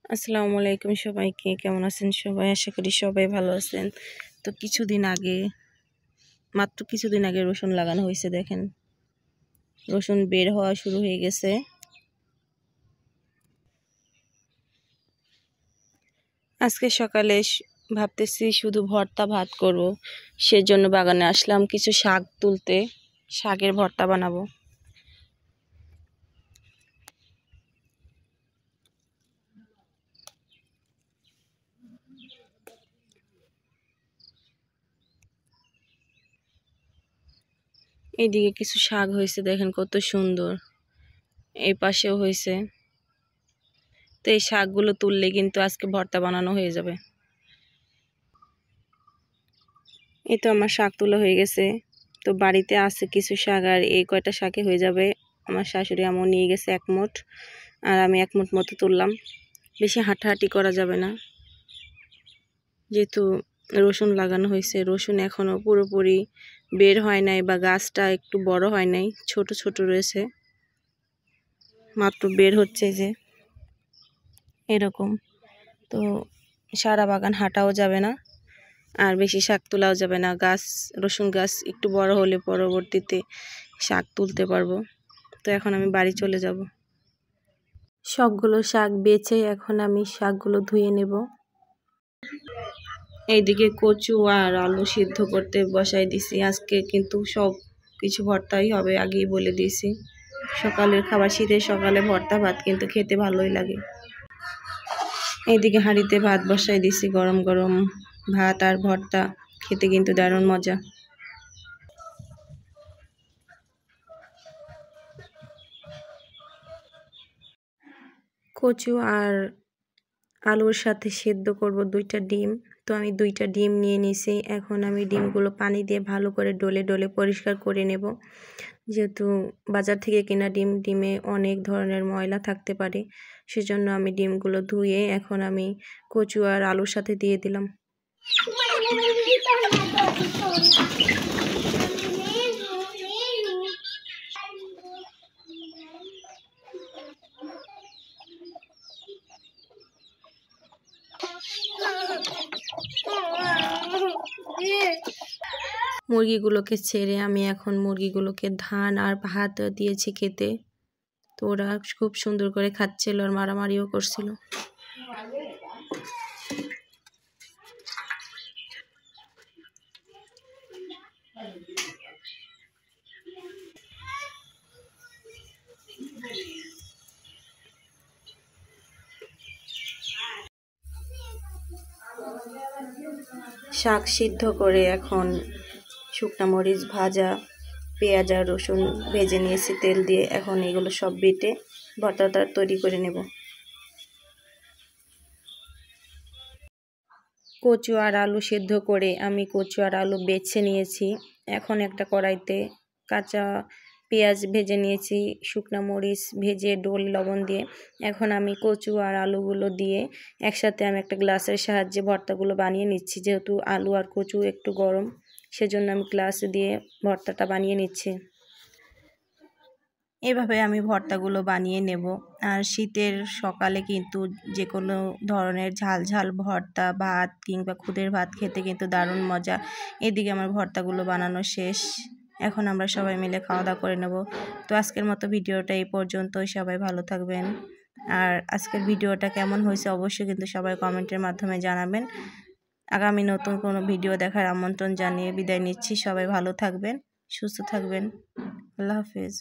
আসসালামু আলাইকুম সবাইকে। কেমন আছেন সবাই? আশা করি সবাই ভালো আছেন। তো মাত্র কিছুদিন আগে রসুন লাগানো হয়েছে। দেখেন রসুন বের হওয়া শুরু হয়ে গেছে। আজকে সকালে ভাবতেছি শুধু ভর্তা ভাত করব, সেজন্য বাগানে আসলাম কিছু শাক তুলতে। শাকের ভর্তা বানাবো। এইদিকে কিছু শাক হয়েছে, দেখেন কত সুন্দর। এই পাশেও হয়েছে। তো এই শাকগুলো তুললে কিন্তু আজকে ভর্তা বানানো হয়ে যাবে। এই তো আমার শাক তোলা হয়ে গেছে। তো বাড়িতে আছে কিছু শাক, আর এই কয়টা শাকে হয়ে যাবে। আমার শাশুড়ি আম্মু নিয়ে গেছে 1 মুঠ, আর আমি 1 মুঠ মতো তুললাম। বেশি হাঁটাহাঁটি করা যাবে না, যেহেতু রসুন লাগানো হয়েছে। রসুন এখনও পুরোপুরি বের হয় নাই, বা গাছটা একটু বড় হয় নাই, ছোট ছোট রয়েছে, মাত্র বের হচ্ছে যে এরকম। তো সারা বাগান হাঁটাও যাবে না, আর বেশি শাক তোলাও যাবে না। রসুন গাছ একটু বড় হলে পরবর্তীতে শাক তুলতে পারবো। তো এখন আমি বাড়ি চলে যাব। সবগুলো শাক বেছে এখন আমি শাকগুলো ধুয়ে নেব। এইদিকে কচু আর আলু সিদ্ধ করতে বসাই দিছি। আজকে কিন্তু সব কিছু ভর্তাই হবে, আগেই বলে দিয়েছি। সকালের খাবার, শীতের সকালে ভর্তা ভাত কিন্তু খেতে ভালোই লাগে। এইদিকে হাঁড়িতে ভাত বসাই দিছি, গরম গরম ভাত আর ভর্তা খেতে কিন্তু দারুণ মজা। কচু আর আলুর সাথে সেদ্ধ করব 2টা ডিম। তো আমি 2টা ডিম নিয়ে নিছি। এখন আমি ডিমগুলো পানি দিয়ে ভালো করে ডলে ডলে পরিষ্কার করে নেব, যেহেতু বাজার থেকে কেনা ডিমে অনেক ধরনের ময়লা থাকতে পারে। সেজন্য আমি ডিমগুলো ধুয়ে এখন আমি কচু আর আলুর সাথে দিয়ে দিলাম। মুরগিগুলোকে ছেড়ে আমি এখন মুরগিগুলোকে ধান আর ভাত দিয়েছি খেতে। তো ওরা খুব সুন্দর করে খাচ্ছিল আর মারামারিও করছিল। শাক সিদ্ধ করে এখন শুকনো মরিচ ভাজা, পেঁয়াজ আর রসুন ভেজে নিয়েছি তেল দিয়ে। এখন এগুলো সব বেটে ভর্তাটা তৈরি করে নেব। কচু আর আলু সিদ্ধ করে আমি কচু আর আলু বেছে নিয়েছি। এখন একটা কড়াইতে কাঁচা পেঁয়াজ ভেজে নিয়েছি, শুকনো মরিচ ভেজে লবণ দিয়ে। এখন আমি কচু আর আলুগুলো দিয়ে একসাথে আমি একটা গ্লাসের সাহায্যে ভর্তাগুলো বানিয়ে নিচ্ছি। যেহেতু আলু আর কচু একটু গরম, সেজন্য আমি গ্লাসে দিয়ে ভর্তাটা বানিয়ে নিচ্ছি। এভাবে আমি ভর্তাগুলো বানিয়ে নেব। আর শীতের সকালে কিন্তু যে কোনো ধরনের ঝাল ঝাল ভর্তা ভাত কিংবা খুদের ভাত খেতে কিন্তু দারুণ মজা। এদিকে আমার ভর্তাগুলো বানানো শেষ। এখন আমরা সবাই মিলে খাওয়া দাওয়া করে নেব। তো আজকের মতো ভিডিওটা এই পর্যন্তই। সবাই ভালো থাকবেন। আর আজকের ভিডিওটা কেমন হয়েছে অবশ্যই কিন্তু সবাই কমেন্টের মাধ্যমে জানাবেন। আগামী নতুন কোনো ভিডিও দেখার আমন্ত্রণ জানিয়ে বিদায় নিচ্ছি। সবাই ভালো থাকবেন, সুস্থ থাকবেন। আল্লাহ হাফেজ।